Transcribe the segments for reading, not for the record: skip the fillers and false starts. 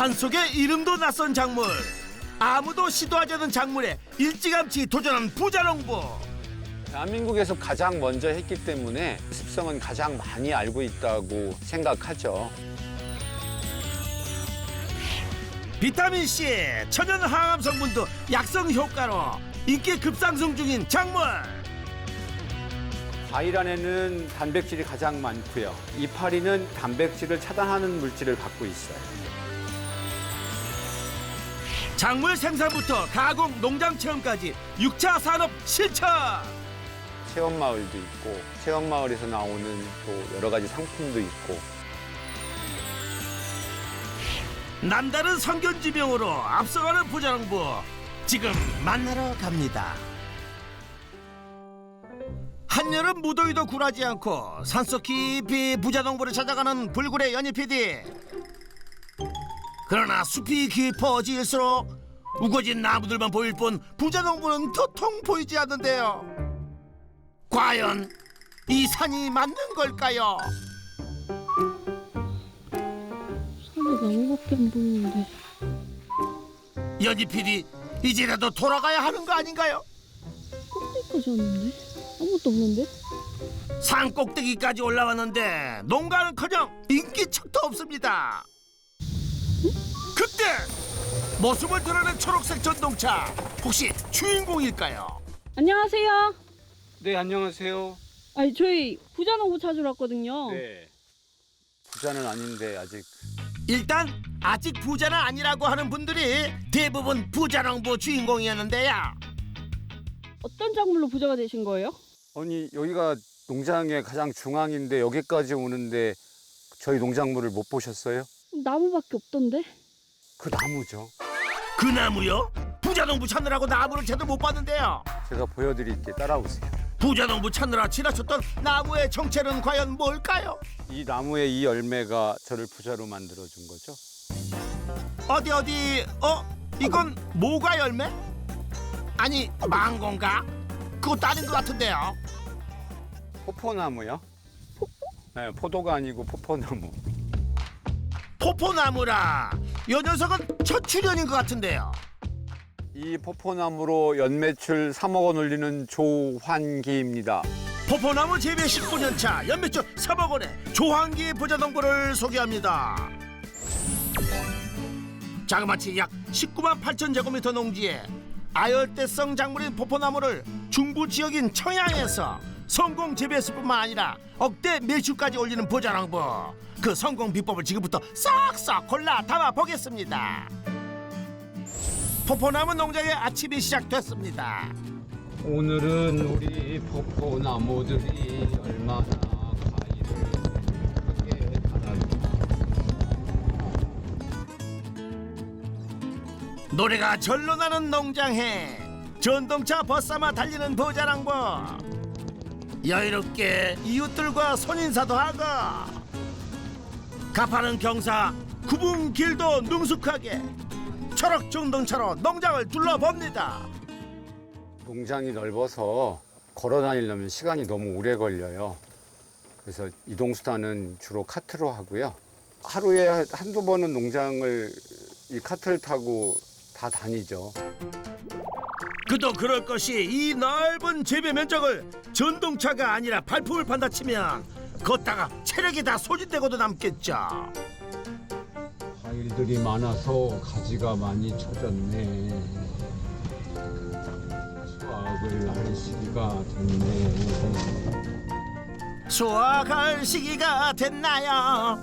산속에 이름도 낯선 작물, 아무도 시도하지 않은 작물에 일찌감치 도전한 부자농부. 대한민국에서 가장 먼저 했기 때문에 습성은 가장 많이 알고 있다고 생각하죠. 비타민C, 천연 항암 성분도 약성 효과로 인기 급상승 중인 작물. 과일 안에는 단백질이 가장 많고요. 이파리는 단백질을 차단하는 물질을 갖고 있어요. 작물 생산부터 가공, 농장 체험까지 6차 산업 실천. 체험마을도 있고 체험마을에서 나오는 또 여러 가지 상품도 있고 남다른 성견지명으로 앞서가는 부자농부, 지금 만나러 갑니다. 한여름 무더위도 굴하지 않고 산속 깊이 부자농부를 찾아가는 불굴의 연희 PD. 그러나 숲이 깊어질수록 우거진 나무들만 보일 뿐 부자농부는 도통 보이지 않는데요. 과연 이 산이 맞는 걸까요? 산에 나무밖에 안 보이는데. 연희 PD, 이제라도 돌아가야 하는 거 아닌가요? 꼭대기까지 왔는데? 아무것도 없는데? 산 꼭대기까지 올라왔는데 농가는커녕 인기척도 없습니다. 그때 모습을 드러낸 초록색 전동차, 혹시 주인공일까요? 안녕하세요. 네, 안녕하세요. 아니, 저희 부자농부 찾으러 왔거든요. 네. 부자는 아닌데 아직 일단 아직 부자는 아니라고 하는 분들이 대부분 부자농부 주인공이었는데요. 어떤 작물로 부자가 되신 거예요? 아니 여기가 농장의 가장 중앙인데 여기까지 오는데 저희 농작물을 못 보셨어요? 나무밖에 없던데? 그 나무죠. 그 나무요? 부자농부 찾느라고 나무를 제대로 못 봤는데요. 제가 보여드릴게, 따라오세요. 부자농부 찾느라 지나쳤던 나무의 정체는 과연 뭘까요? 이 나무의 이 열매가 저를 부자로 만들어준 거죠. 어디 이건 모가 열매? 아니 망고인가? 그것도 아닌 것 같은데요. 포포나무요? 네, 포도가 아니고 포포나무. 포포나무라. 이 녀석은 첫 출연인 것 같은데요. 이 포포나무로 연매출 3억 원 올리는 조환기입니다. 포포나무 재배 19년차 연매출 3억 원의 조환기 부자농부를 소개합니다. 자그마치 약 19만 8천 제곱미터 농지에 아열대성 작물인 포포나무를 중부 지역인 청양에서 성공 재배했을 뿐만 아니라 억대 매출까지 올리는 부자농부. 그 성공 비법을 지금부터 싹싹 골라 담아 보겠습니다. 포포나무 농장의 아침이 시작됐습니다. 오늘은 우리 포포나무들이 얼마나 과일을 크게 달았나. 노래가 절로 나는 농장해 전동차 벗삼아 달리는 부자농부. 여유롭게 이웃들과 손인사도 하고 가파른 경사, 굽은 길도 능숙하게 초록 전동차로 농장을 둘러봅니다. 농장이 넓어서 걸어 다니려면 시간이 너무 오래 걸려요. 그래서 이동수단은 주로 카트로 하고요. 하루에 한두 번은 농장을 이 카트를 타고 다 다니죠. 그도 그럴 것이 이 넓은 재배 면적을 전동차가 아니라 발품을 판다 치면 걷다가 체력이 다 소진되고도 남겠죠. 과일들이 많아서 가지가 많이 처졌네. 수확을 할 시기가 됐네. 수확할 시기가 됐나요?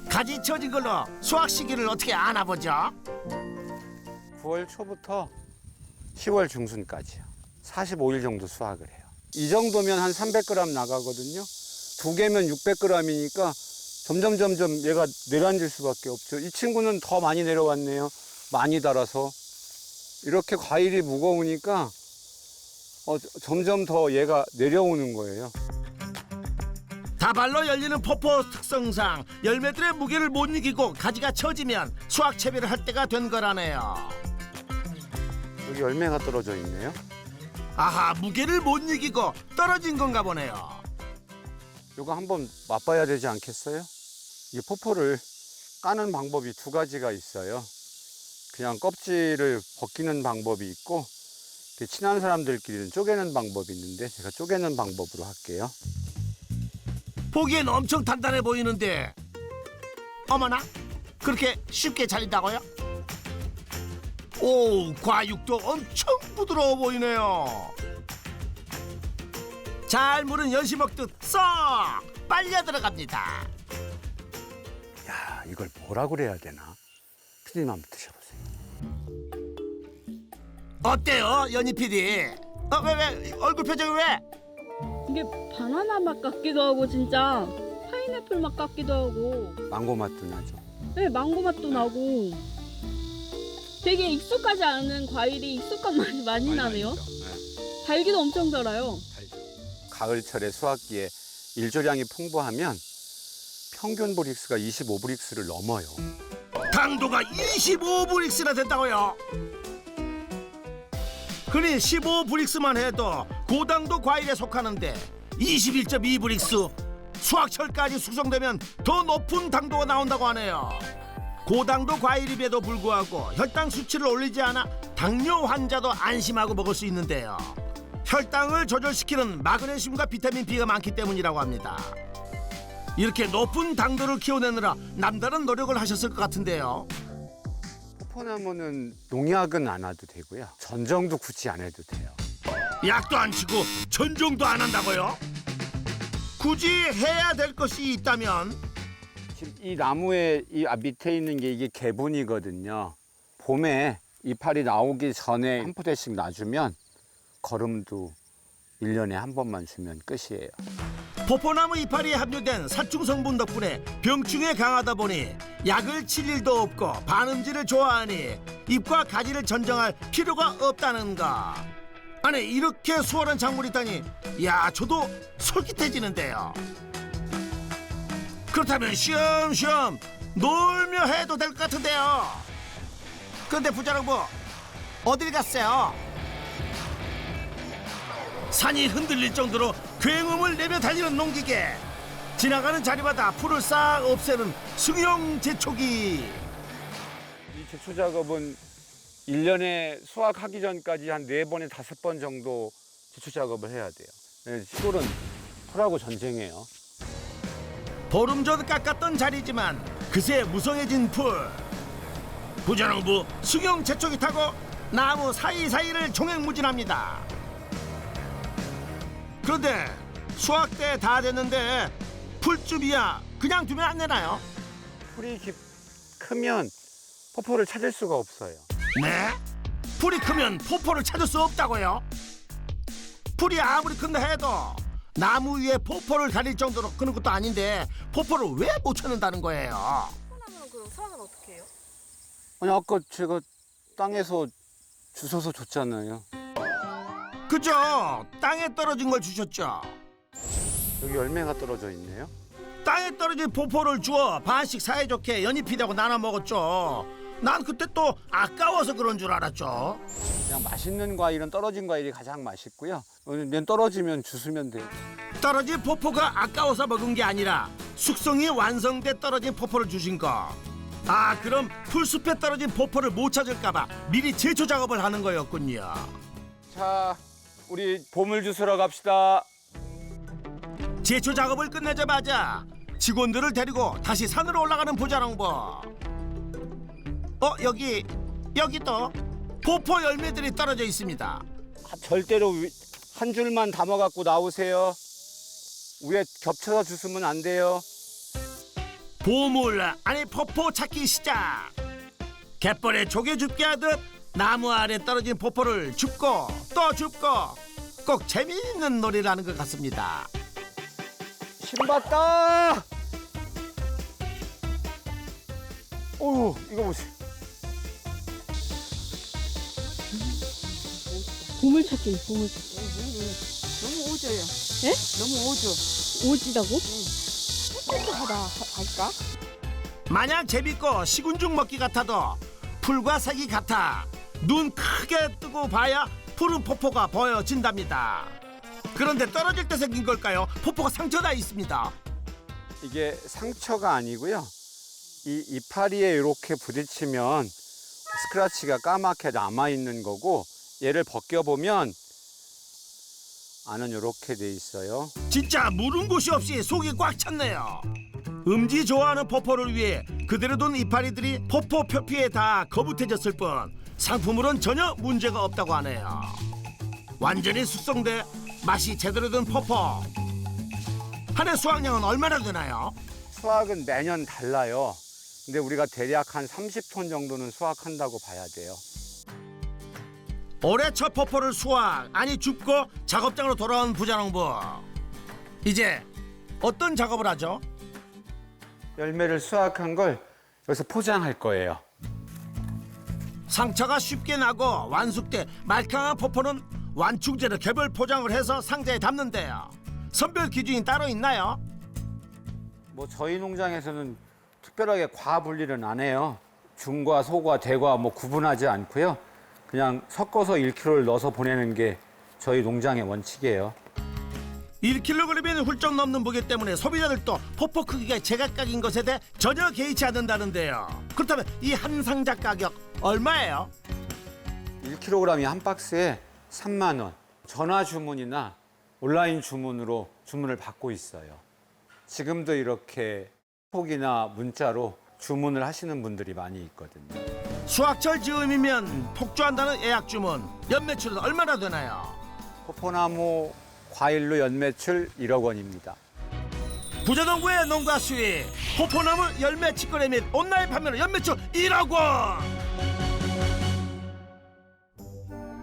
가지 처진 걸로 수확 시기를 어떻게 아나 보죠? 9월 초부터 10월 중순까지요. 45일 정도 수확을 해요. 이 정도면 한 300g 나가거든요. 두 개면 600g이니까 점점 얘가 내려앉을 수밖에 없죠. 이 친구는 더 많이 내려왔네요. 많이 달아서. 이렇게 과일이 무거우니까 점점 더 얘가 내려오는 거예요. 다발로 열리는 포포 특성상 열매들의 무게를 못 이기고 가지가 처지면 수확 채비를 할 때가 된 거라네요. 여기 열매가 떨어져 있네요. 아하, 무게를 못 이기고 떨어진 건가 보네요. 이거 한번 맛봐야 되지 않겠어요? 이 포포를 까는 방법이 두 가지가 있어요. 그냥 껍질을 벗기는 방법이 있고 친한 사람들끼리는 쪼개는 방법이 있는데 제가 쪼개는 방법으로 할게요. 보기엔 엄청 단단해 보이는데 어머나 그렇게 쉽게 잘린다고요? 오 과육도 엄청 부드러워 보이네요. 잘 무른 연시 먹듯 쏙 빨려 들어갑니다. 야, 이걸 뭐라 그래야 되나? 피디님 한번 드셔보세요. 어때요 연희 PD? 왜 얼굴 표정이 왜? 이게 바나나 맛 같기도 하고 진짜 파인애플 맛 같기도 하고 망고 맛도 나죠. 네, 망고 맛도 나고 되게 익숙하지 않은 과일이 익숙한 맛이 많이 나네요. 네, 달기도 엄청 달아요. 달죠. 가을철에 수확기에 일조량이 풍부하면 평균 브릭스가 25브릭스를 넘어요. 당도가 25브릭스나 된다고요? 그니 15브릭스만 해도 고당도 과일에 속하는데 21.2브릭스 수확철까지 숙성되면 더 높은 당도가 나온다고 하네요. 고당도 과일임에도 불구하고 혈당 수치를 올리지 않아 당뇨 환자도 안심하고 먹을 수 있는데요. 혈당을 조절시키는 마그네슘과 비타민 B가 많기 때문이라고 합니다. 이렇게 높은 당도를 키워내느라 남다른 노력을 하셨을 것 같은데요. 포포나무는 농약은 안 해도 되고요. 전정도 굳이 안 해도 돼요. 약도 안 치고 전종도 안 한다고요? 굳이 해야 될 것이 있다면 지금 이 나무의 밑에 있는 게 이게 개분이거든요. 봄에 이파리 나오기 전에 한 포대씩 놔주면 거름도 1년에 한 번만 주면 끝이에요. 포포나무 이파리에 함유된 살충 성분 덕분에 병충해 강하다 보니 약을 칠 일도 없고 반음질을 좋아하니 잎과 가지를 전정할 필요가 없다는 거. 아니 이렇게 수월한 작물이 있다니 야 저도 솔깃해지는데요. 그렇다면 쉬엄쉬엄 놀며 해도 될 것 같은데요. 그런데 부자농부 어딜 갔어요? 산이 흔들릴 정도로 굉음을 내며 달리는 농기계. 지나가는 자리마다 풀을 싹 없애는 승용 제초기. 이 제초 작업은 1년에 수확하기 전까지 한 4번에 5번 정도 제초 작업을 해야 돼요. 시골은 풀하고 전쟁이에요. 보름 전 깎았던 자리지만 그새 무성해진 풀. 부자농부 승용 제초기 타고 나무 사이사이를 종횡무진합니다. 그런데 수확 때 다 됐는데 풀줍이야 그냥 두면 안 되나요? 풀이 크면 포포를 찾을 수가 없어요. 네? 풀이 크면 포포를 찾을 수 없다고요? 풀이 아무리 큰다 해도 나무 위에 포포를 가릴 정도로 크는 것도 아닌데 포포를 왜 못 찾는다는 거예요? 포포나무는 그럼 수확은 어떻게 해요? 아니 아까 제가 땅에서 주워서 줬잖아요. 그죠? 땅에 떨어진 걸 주셨죠? 여기 열매가 떨어져 있네요. 땅에 떨어진 포포를 주워 반씩 사이좋게 연잎이라고 나눠 먹었죠. 난 그때 또 아까워서 그런 줄 알았죠. 그냥 맛있는 과일은 떨어진 과일이 가장 맛있고요. 맨 떨어지면 주스면 돼요. 떨어진 포포가 아까워서 먹은 게 아니라 숙성이 완성돼 떨어진 포포를 주신 거. 아 그럼 풀숲에 떨어진 포포를 못 찾을까 봐 미리 제초 작업을 하는 거였군요. 자, 우리 보물 주스러 갑시다. 제초 작업을 끝내자마자 직원들을 데리고 다시 산으로 올라가는 부자농부. 여기 또 포포 열매들이 떨어져 있습니다. 절대로 한 줄만 담아 갖고 나오세요. 위에 겹쳐서 주스면 안 돼요. 보물 아니 포포 찾기 시작. 갯벌에 조개 줍기 하듯 나무 아래 떨어진 포포를 줍고 또 줍고 꼭 재미있는 놀이를 하는 것 같습니다. 신봤다. 오, 이거 보세요. 보물찾기. 너무 오져요. 예? 너무 오져. 오지다고? 하다 할까? 마냥 재밌고 식은죽 먹기 같아도 풀과 색이 같아 눈 크게 뜨고 봐야 푸른 포포가 보여진답니다. 그런데 떨어질 때 생긴 걸까요? 포포가 상처나 있습니다. 이게 상처가 아니고요. 이 이파리에 이렇게 부딪히면 스크래치가 까맣게 남아있는 거고, 얘를 벗겨보면 안은 이렇게 돼 있어요. 진짜 물은 곳이 없이 속이 꽉 찼네요. 음지 좋아하는 포포를 위해 그대로 둔 이파리들이 포포 표피에 다 거북해졌을 뿐 상품으론 전혀 문제가 없다고 하네요. 완전히 숙성돼 맛이 제대로 든 포포. 한 해 수확량은 얼마나 되나요? 수확은 매년 달라요. 근데 우리가 대략 한 30톤 정도는 수확한다고 봐야 돼요. 올해 첫 포포를 수확 아니 줍고 작업장으로 돌아온 부자농부. 이제 어떤 작업을 하죠? 열매를 수확한 걸 여기서 포장할 거예요. 상처가 쉽게 나고 완숙돼 말캉한 포포는 완충제로 개별 포장을 해서 상자에 담는데요. 선별 기준이 따로 있나요? 뭐 저희 농장에서는 특별하게 과 분리는 안 해요. 중과 소과 대과 뭐 구분하지 않고요. 그냥 섞어서 1kg를 넣어서 보내는 게 저희 농장의 원칙이에요. 1kg이 훌쩍 넘는 무게 때문에 소비자들도 포포 크기가 제각각인 것에 대해 전혀 개의치 않는다는데요. 그렇다면 이 한 상자 가격 얼마예요? 1kg이 한 박스에 3만 원. 전화 주문이나 온라인 주문으로 주문을 받고 있어요. 지금도 이렇게 톡이나 문자로 주문을 하시는 분들이 많이 있거든요. 수확철 즈음이면 폭주한다는 예약 주문. 연매출은 얼마나 되나요? 포포나무 과일로 연매출 1억 원입니다. 부자농부의 농가 수익. 포포나무 열매 직거래 및 온라인 판매로 연매출 1억 원.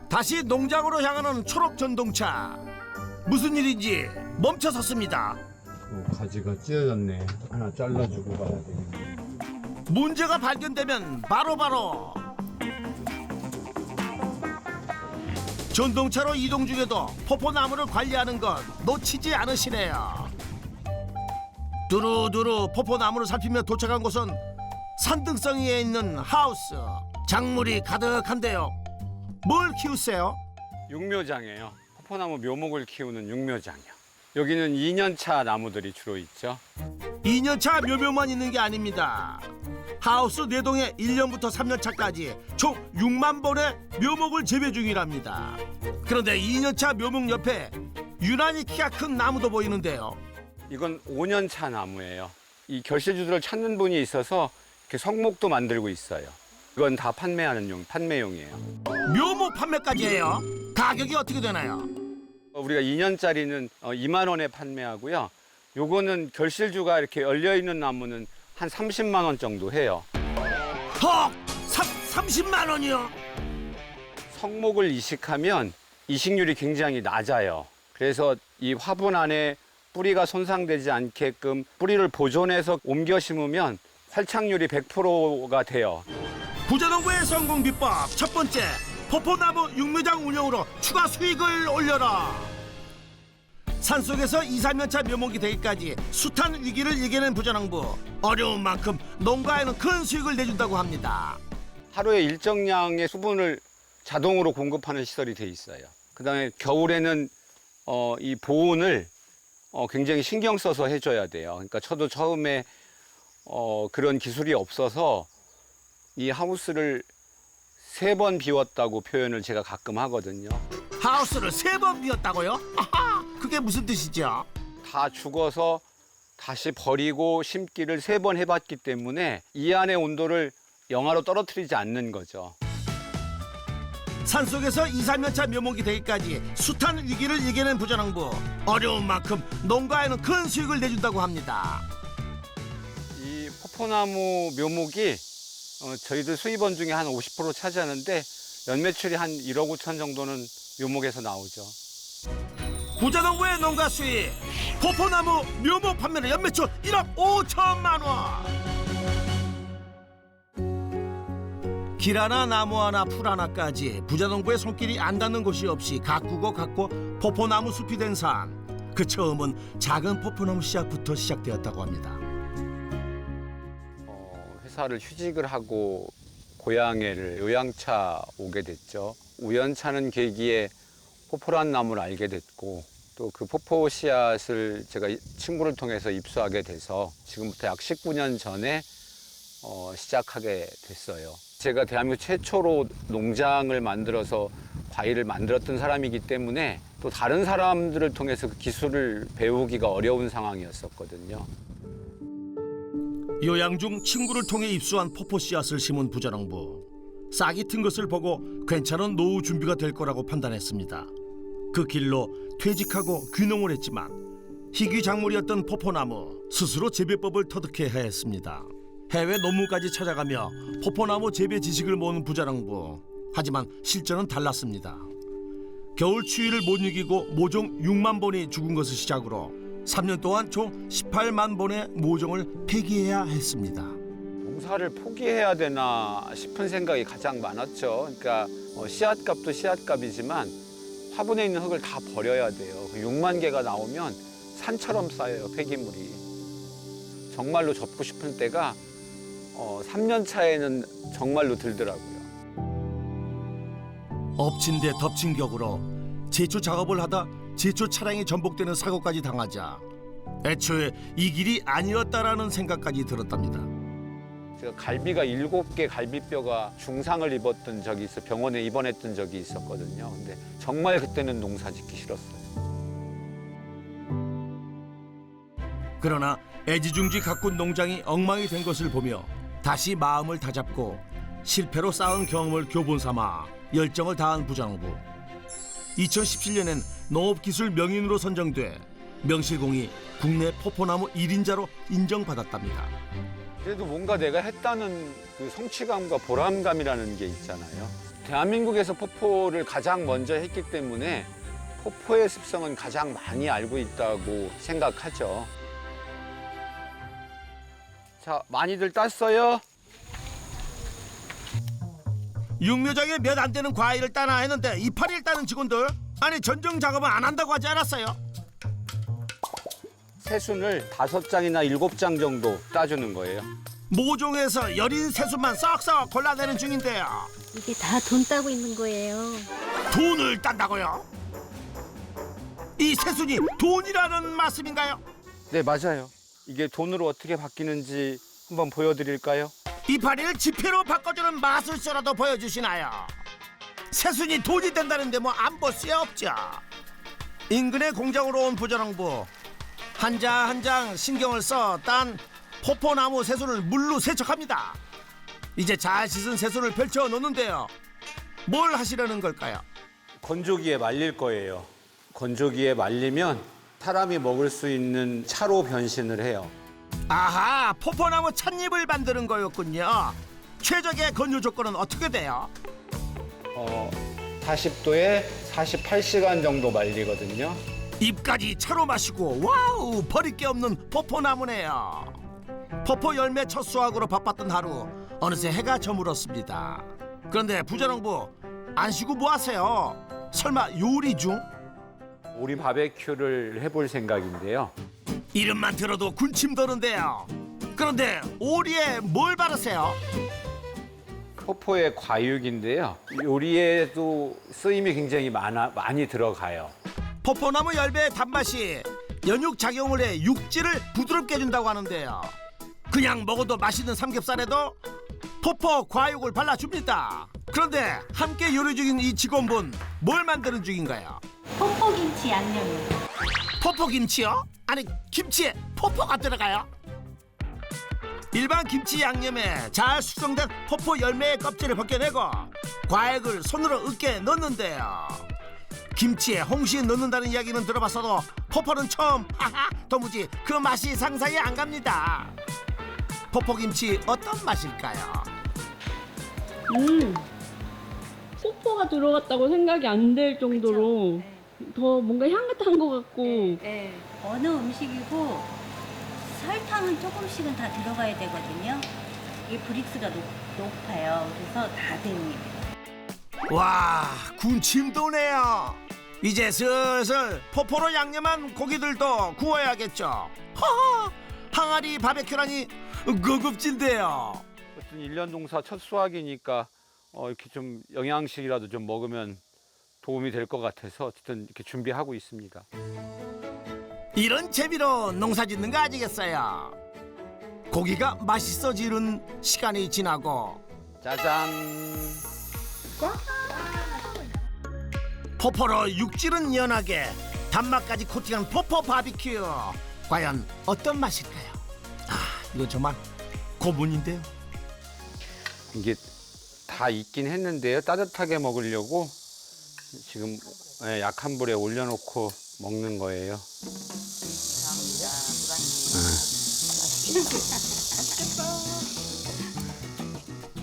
다시 농장으로 향하는 초록 전동차. 무슨 일인지 멈춰섰습니다. 가지가 찢어졌네. 하나 잘라주고 가야 되겠네. 문제가 발견되면 바로바로 전동차로 이동 중에도 포포나무를 관리하는 것 놓치지 않으시네요. 두루두루 포포나무를 살피며 도착한 곳은 산등성이에 있는 하우스. 작물이 가득한데요. 뭘 키우세요? 육묘장이에요. 포포나무 묘목을 키우는 육묘장이요. 여기는 2년차 나무들이 주로 있죠. 2년차 묘묘만 있는 게 아닙니다. 하우스 4동에 1년부터 3년차까지 총 6만 본의 묘목을 재배 중이랍니다. 그런데 2년차 묘목 옆에 유난히 키가 큰 나무도 보이는데요. 이건 5년차 나무예요. 이 결실주들을 찾는 분이 있어서 이렇게 성목도 만들고 있어요. 이건 다 판매용이에요. 묘목 판매까지 해요. 가격이 어떻게 되나요? 우리가 2년짜리는 2만 원에 판매하고요. 요거는 결실주가 이렇게 열려있는 나무는 한 30만 원 정도 해요. 헉! 30만 원이요? 성목을 이식하면 이식률이 굉장히 낮아요. 그래서 이 화분 안에 뿌리가 손상되지 않게끔 뿌리를 보존해서 옮겨 심으면 활착률이 100%가 돼요. 부자농부의 성공 비법 첫 번째, 포포나무 육묘장 운영으로 추가 수익을 올려라. 산속에서 2, 3년차 묘목이 되기까지 숱한 위기를 이겨낸 부자농부. 어려운 만큼 농가에는 큰 수익을 내준다고 합니다. 하루에 일정량의 수분을 자동으로 공급하는 시설이 돼 있어요. 그다음에 겨울에는 이 보온을 굉장히 신경 써서 해줘야 돼요. 그러니까 저도 처음에 그런 기술이 없어서 이 하우스를 3번 비웠다고 표현을 제가 가끔 하거든요. 하우스를 3번 비웠다고요? 아하, 그게 무슨 뜻이죠? 다 죽어서 다시 버리고 심기를 3번 해봤기 때문에 이 안의 온도를 영하로 떨어뜨리지 않는 거죠. 산속에서 2, 3년차 묘목이 되기까지 숱한 위기를 이겨낸 부자농부. 어려운 만큼 농가에는 큰 수익을 내준다고 합니다. 이 포포나무 묘목이 저희들 수입원 중에 한 50% 차지하는데 연매출이 한 1억 5천 정도는 묘목에서 나오죠. 부자농부의 농가 수익. 포포나무 묘목 판매로 연매출 1억 5천만 원. 길 하나 나무 하나 풀 하나까지 부자농부의 손길이 안 닿는 곳이 없이 가꾸고 포포나무 숲이 된 산. 그 처음은 작은 포포나무 씨앗부터 시작되었다고 합니다. 회사를 휴직을 하고 고향에를 요양차 오게 됐죠. 우연찮은 계기에 포포란 나무를 알게 됐고 또 그 포포 씨앗을 제가 친구를 통해서 입수하게 돼서 지금부터 약 19년 전에 시작하게 됐어요. 제가 대한민국 최초로 농장을 만들어서 과일을 만들었던 사람이기 때문에 또 다른 사람들을 통해서 그 기술을 배우기가 어려운 상황이었었거든요. 요양 중 친구를 통해 입수한 포포 씨앗을 심은 부자농부. 싹이 튼 것을 보고 괜찮은 노후 준비가 될 거라고 판단했습니다. 그 길로 퇴직하고 귀농을 했지만 희귀 작물이었던 포포나무 스스로 재배법을 터득해야 했습니다. 해외 논문까지 찾아가며 포포나무 재배 지식을 모은 부자농부. 하지만 실전은 달랐습니다. 겨울 추위를 못 이기고 모종 6만 본이 죽은 것을 시작으로 3년 동안 총 18만 본의 모종을 폐기해야 했습니다. 농사를 포기해야 되나 싶은 생각이 가장 많았죠. 그러니까 씨앗값도 씨앗값이지만 화분에 있는 흙을 다 버려야 돼요. 6만 개가 나오면 산처럼 쌓여요, 폐기물이. 정말로 접고 싶은 때가 3년 차에는 정말로 들더라고요. 엎친 데 덮친 격으로 제초 작업을 하다 제초 차량이 전복되는 사고까지 당하자 애초에 이 길이 아니었다라는 생각까지 들었답니다. 제가 갈비가 7개 갈비뼈가 중상을 입었던 적이 있어 병원에 입원했던 적이 있었거든요. 근데 정말 그때는 농사 짓기 싫었어요. 그러나 애지중지 가꾼 농장이 엉망이 된 것을 보며 다시 마음을 다잡고 실패로 쌓은 경험을 교본 삼아 열정을 다한 부자농부. 2017년엔 농업기술 명인으로 선정돼 명실공히 국내 포포나무 1인자로 인정받았답니다. 그래도 뭔가 내가 했다는 그 성취감과 보람감이라는 게 있잖아요. 대한민국에서 포포를 가장 먼저 했기 때문에 포포의 습성은 가장 많이 알고 있다고 생각하죠. 자, 많이들 땄어요? 육묘장에 몇 안 되는 과일을 따나 했는데 이파리를 따는 직원들 아니 전정 작업은 안 한다고 하지 않았어요? 새순을 5장이나 7장 정도 따주는 거예요. 모종에서 여린 새순만 싹싹 골라내는 중인데요. 이게 다 돈 따고 있는 거예요. 돈을 딴다고요? 이 새순이 돈이라는 말씀인가요? 네, 맞아요. 이게 돈으로 어떻게 바뀌는지 한번 보여드릴까요? 이파리를 지폐로 바꿔주는 마술쇼라도 보여주시나요? 새순이 돈이 된다는데 뭐 안 볼 수 없죠. 인근의 공장으로 온 부자농부. 한 장 한 장 신경을 써 딴 포포나무 새순을 물로 세척합니다. 이제 잘 씻은 새순을 펼쳐 놓는데요. 뭘 하시려는 걸까요? 건조기에 말릴 거예요. 건조기에 말리면 사람이 먹을 수 있는 차로 변신을 해요. 아하, 포포나무 찻잎을 만드는 거였군요. 최적의 건조 조건은 어떻게 돼요? 40도에 48시간 정도 말리거든요. 잎까지 차로 마시고 와우, 버릴 게 없는 포포나무네요. 포포 열매 첫 수확으로 바빴던 하루, 어느새 해가 저물었습니다. 그런데 부자농부, 안 쉬고 뭐 하세요? 설마 요리 중? 오리 바베큐를 해볼 생각인데요. 이름만 들어도 군침 도는데요. 그런데 오리에 뭘 바르세요? 포포의 과육인데요. 요리에도 쓰임이 굉장히 많이 들어가요. 포포나무 열매의 단맛이 연육 작용을 해 육질을 부드럽게 해준다고 하는데요. 그냥 먹어도 맛있는 삼겹살에도 포포 과육을 발라줍니다. 그런데 함께 요리 중인 이 직원분, 뭘 만드는 중인가요? 퍽퍽김치 양념이요. 포포김치요? 아니, 김치에 포포가 들어가요? 일반 김치 양념에 잘 숙성된 포포 열매의 껍질을 벗겨내고 과액을 손으로 으깨 넣는데요. 김치에 홍시 넣는다는 이야기는 들어봤어도 포포는 처음. 하하, 도무지 그 맛이 상상이 안 갑니다. 포포김치 어떤 맛일까요? 포포가 들어갔다고 생각이 안 될 정도로 더 뭔가 향긋한 것 같고. 네. 어느 음식이고 설탕은 조금씩은 다 들어가야 되거든요. 이게 브릭스가 높아요. 그래서 다 됩니다. 와, 군침 도네요. 이제 슬슬 포포로 양념한 고기들도 구워야겠죠. 허허, 항아리 바베큐라니 고급진데요. 어쨌든 1년 농사 첫 수확이니까 이렇게 좀 영양식이라도 좀 먹으면 도움이 될 것 같아서 어쨌든 이렇게 준비하고 있습니다. 이런 재미로 농사 짓는 거 아니겠어요? 고기가 맛있어지는 시간이 지나고 짜잔. 포포로 육질은 연하게 단맛까지 코팅한 포포 바비큐. 과연 어떤 맛일까요? 아, 이거 정말 고문인데요. 이게 다 익긴 했는데요. 따뜻하게 먹으려고 지금 약한 불에 올려놓고 먹는 거예요.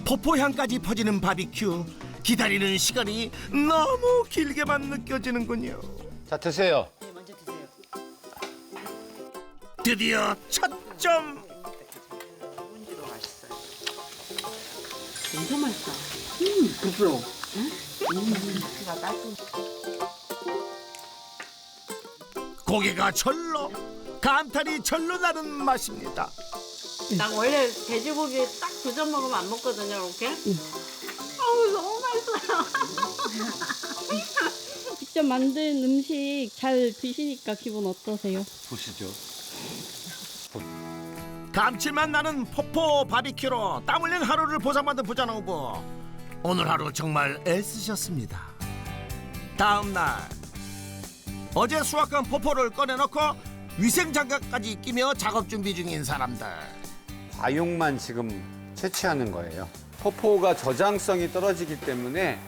포포 향까지 퍼지는 바비큐. 기다리는 시간이 너무 길게만 느껴지는군요. 자, 드세요. 드디어 첫 점. 엄청 맛있다. 부드러워. 고기가 절로, 감탄이 절로 나는 맛입니다. 난 원래 돼지고기 딱 두 점 먹으면 안 먹거든요, 이렇게. 아우, 너무 맛있어요. 직접 만든 음식 잘 드시니까 기분 어떠세요? 보시죠. 감칠맛 나는 포포 바비큐로 땀 흘린 하루를 보상받은 부자농부. 오늘 하루 정말 애쓰셨습니다. 다음 날 어제 수확한 포포를 꺼내놓고 위생장갑까지 끼며 작업 준비 중인 사람들. 과육만 지금 채취하는 거예요. 포포가 저장성이 떨어지기 때문에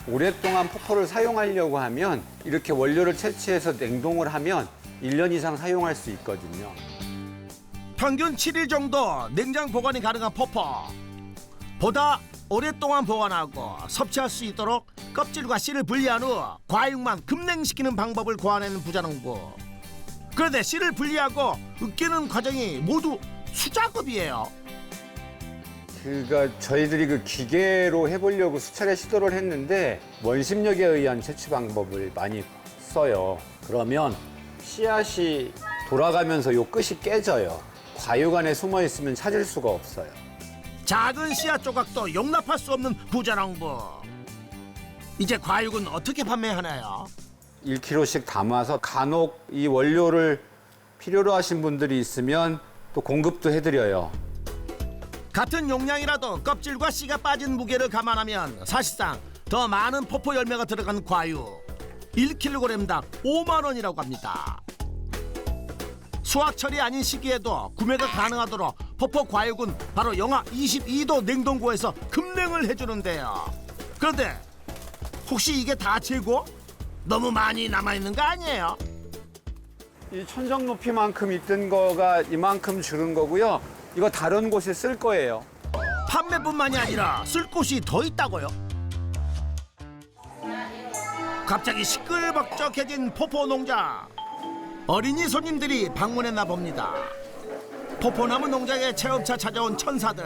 오랫동안 포포를 사용하려고 하면 이렇게 원료를 채취해서 냉동을 하면 1년 이상 사용할 수 있거든요. 평균 7일 정도 냉장 보관이 가능한 포포. 보다 오랫동안 보관하고 섭취할 수 있도록 껍질과 씨를 분리한 후 과육만 급냉시키는 방법을 고안하는 부자농부. 그런데 씨를 분리하고 으깨는 과정이 모두 수작업이에요. 그러니까 저희들이 그 기계로 해보려고 수차례 시도를 했는데 원심력에 의한 채취 방법을 많이 써요. 그러면 씨앗이 돌아가면서 요 끝이 깨져요. 과육 안에 숨어 있으면 찾을 수가 없어요. 작은 씨앗 조각도 용납할 수 없는 부자농부. 이제 과육은 어떻게 판매하나요? 1kg씩 담아서 간혹 이 원료를 필요로 하신 분들이 있으면 또 공급도 해드려요. 같은 용량이라도 껍질과 씨가 빠진 무게를 감안하면 사실상 더 많은 포포 열매가 들어간 과육 1kg당 5만 원이라고 합니다. 수확철이 아닌 시기에도 구매가 가능하도록 포포 과육은 바로 영하 22도 냉동고에서 급냉을 해주는데요. 그런데 혹시 이게 다 재고? 너무 많이 남아있는 거 아니에요? 이 천정 높이만큼 있던 거가 이만큼 줄은 거고요. 이거 다른 곳에 쓸 거예요. 판매뿐만이 아니라 쓸 곳이 더 있다고요? 갑자기 시끌벅적해진 포포 농장. 어린이 손님들이 방문했나 봅니다. 포포나무 농장에 체험차 찾아온 천사들.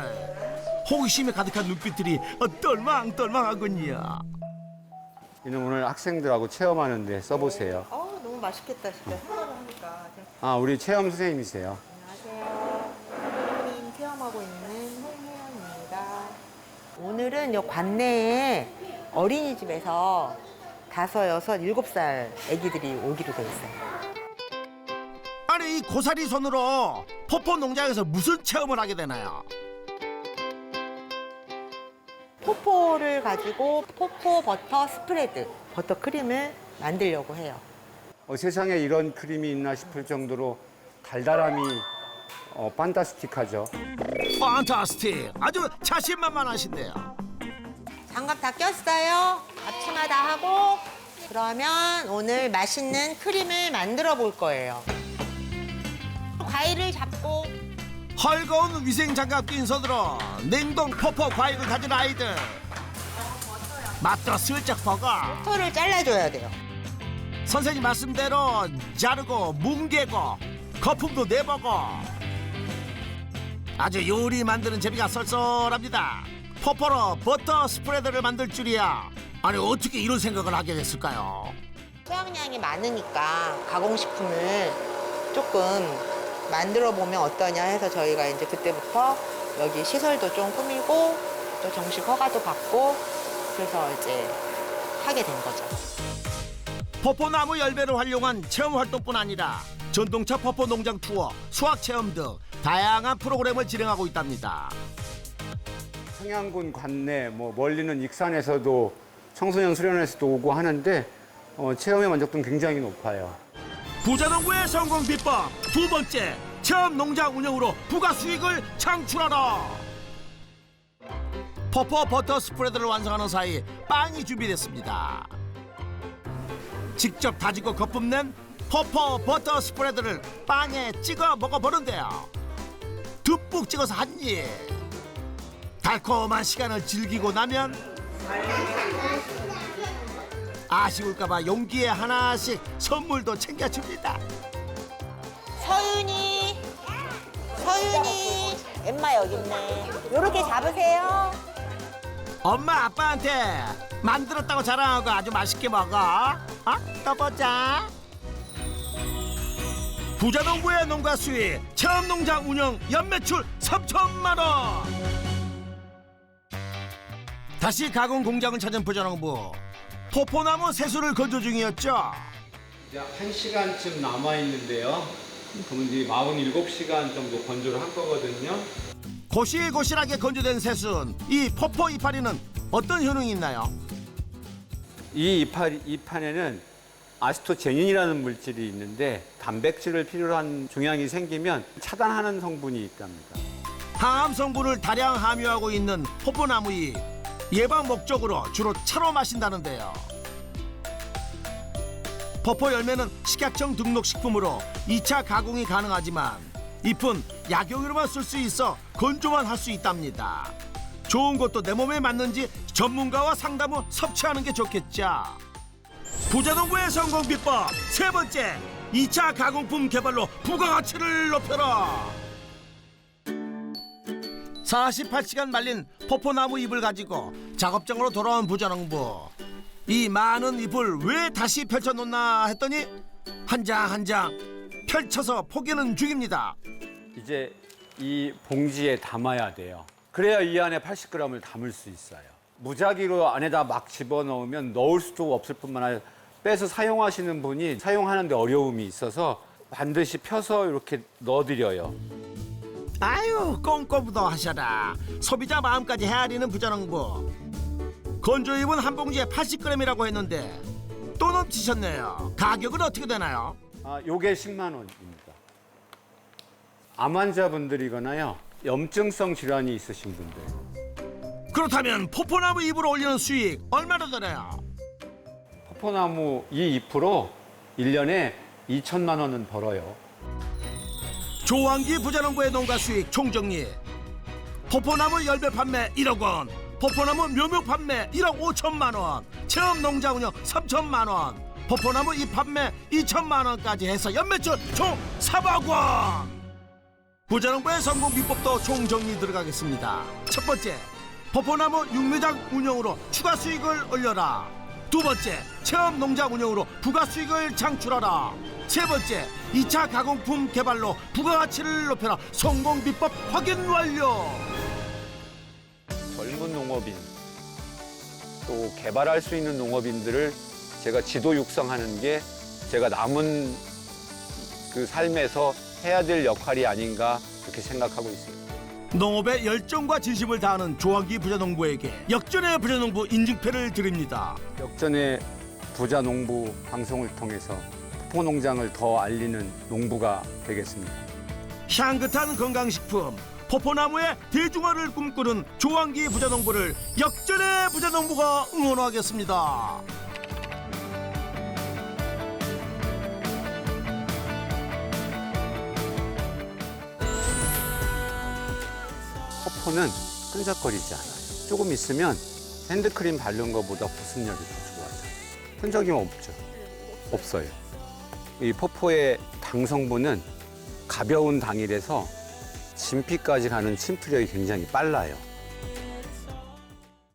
호기심에 가득한 눈빛들이 똘망똘망하군요. 이는 오늘 학생들하고 체험하는데 써보세요. 너무 맛있겠다, 진짜. 생각을 하니까. 아, 우리 체험 선생님이세요. 안녕하세요. 선생님 체험하고 있는 홍혜연입니다. 오늘은 요 관내에 어린이집에서 5, 6, 7살 아기들이 오기로 돼 있어요. 아니 이 고사리 손으로 포포 농장에서 무슨 체험을 하게 되나요? 포포를 가지고 포포 버터 스프레드, 버터 크림을 만들려고 해요. 세상에 이런 크림이 있나 싶을 정도로 달달함이 판타스틱하죠. 판타스틱. 아주 자신만만하신데요. 장갑 다 꼈어요. 앞치마 다 하고 그러면 오늘 맛있는 크림을 만들어 볼 거예요. 과일을 잡고 헐거운 위생장갑 낀 손으로 냉동 포포 과육을 가진 아이들. 맛도 슬쩍 보고 토를 잘라줘야 돼요. 선생님 말씀대로 자르고 뭉개고 거품도 내보고 아주 요리 만드는 재미가 쏠쏠합니다. 포포로 버터 스프레드를 만들 줄이야. 아니 어떻게 이런 생각을 하게 됐을까요? 수확량이 많으니까 가공식품을 조금 만들어 보면 어떠냐 해서 저희가 이제 그때부터 여기 시설도 좀 꾸미고 또 정식 허가도 받고 그래서 이제 하게 된 거죠. 포포나무 열매를 활용한 체험 활동뿐 아니라 전동차 포포 농장 투어, 수학 체험 등 다양한 프로그램을 진행하고 있답니다. 청양군 관내, 멀리는 익산에서도 청소년 수련회에서도 오고 하는데 체험의 만족도는 굉장히 높아요. 부자농부의 성공 비법 두 번째, 체험 농장 운영으로 부가 수익을 창출하라. 퍼퍼 버터 스프레드를 완성하는 사이 빵이 준비됐습니다. 직접 다지고 거품 낸 퍼퍼 버터 스프레드를 빵에 찍어 먹어보는데요. 듬뿍 찍어서 한 입. 달콤한 시간을 즐기고 나면 아쉬울까봐 용기에 하나씩 선물도 챙겨줍니다. 서윤이, 엠마 여기 있네. 요렇게 잡으세요. 엄마 아빠한테 만들었다고 자랑하고 아주 맛있게 먹어. 또 보자. 부자농부의 농가 수익, 체험농장 운영 연매출 3천만 원. 다시 가공 공장을 찾은 부자농부. 포포나무 새수를 건조 중이었죠. 이제 1시간쯤 남아있는데요. 그럼 이제 47시간 정도 건조를 한 거거든요. 고실고실하게 건조된 새순, 이 포포 이파리는 어떤 효능이 있나요? 이 이판에는 아스토제닌이라는 물질이 있는데 단백질을 필요로 한 종양이 생기면 차단하는 성분이 있답니다. 항암 성분을 다량 함유하고 있는 포포나무잎, 예방 목적으로 주로 차로 마신다는데요. 포포 열매는 식약청 등록 식품으로 2차 가공이 가능하지만 잎은 약용으로만 쓸 수 있어 건조만 할 수 있답니다. 좋은 것도 내 몸에 맞는지 전문가와 상담 후 섭취하는 게 좋겠죠. 부자농부의 성공 비법 세 번째, 2차 가공품 개발로 부가가치를 높여라. 48시간 말린 포포나무 잎을 가지고 작업장으로 돌아온 부자농부. 이 많은 잎을 왜 다시 펼쳐놓나 했더니 한 장 한 장 펼쳐서 포개는 중입니다. 이제 이 봉지에 담아야 돼요. 그래야 이 안에 80g을 담을 수 있어요. 무작위로 안에다 막 집어넣으면 넣을 수도 없을 뿐만 아니라 빼서 사용하시는 분이 사용하는데 어려움이 있어서 반드시 펴서 이렇게 넣어드려요. 아유, 꼼꼼도 하셔라. 소비자 마음까지 헤아리는 부자농부. 건조잎은 한 봉지에 80g이라고 했는데 또 넘치셨네요. 가격은 어떻게 되나요? 요게 10만 원입니다. 암 환자분들이거나요, 염증성 질환이 있으신 분들. 그렇다면 포포나무 잎으로 올리는 수익 얼마나 되나요? 포포나무 이 잎으로 1년에 2천만 원은 벌어요. 조항기 부자농부의 농가 수익 총정리. 포포나무 열매 판매 1억 원, 포포나무 묘목 판매 1억 5천만 원, 체험 농장 운영 3천만 원, 포포나무 잎 판매 2천만 원까지 해서 연매출 총 3억 원. 부자농부의 성공 비법도 총정리 들어가겠습니다. 첫 번째, 포포나무 육묘장 운영으로 추가 수익을 올려라. 두 번째, 체험 농장 운영으로 부가 수익을 창출하라. 세 번째, 2차 가공품 개발로 부가가치를 높여라. 성공 비법 확인 완료. 젊은 농업인, 또 개발할 수 있는 농업인들을 제가 지도 육성하는 게 제가 남은 그 삶에서 해야 될 역할이 아닌가 그렇게 생각하고 있습니다. 농업에 열정과 진심을 다하는 조항기 부자농부에게 역전의 부자농부 인증패를 드립니다. 역전의 부자농부 방송을 통해서 포포농장을 더 알리는 농부가 되겠습니다. 향긋한 건강식품 포포나무의 대중화를 꿈꾸는 조항기 부자농부를 역전의 부자농부가 응원하겠습니다. 포포는 끈적거리지 않아요. 조금 있으면 핸드크림 바른 것보다 보습력이 더 좋아져요. 흔적이 없죠? 없어요. 이 포포의 당 성분은 가벼운 당이라서 진피까지 가는 침투력이 굉장히 빨라요.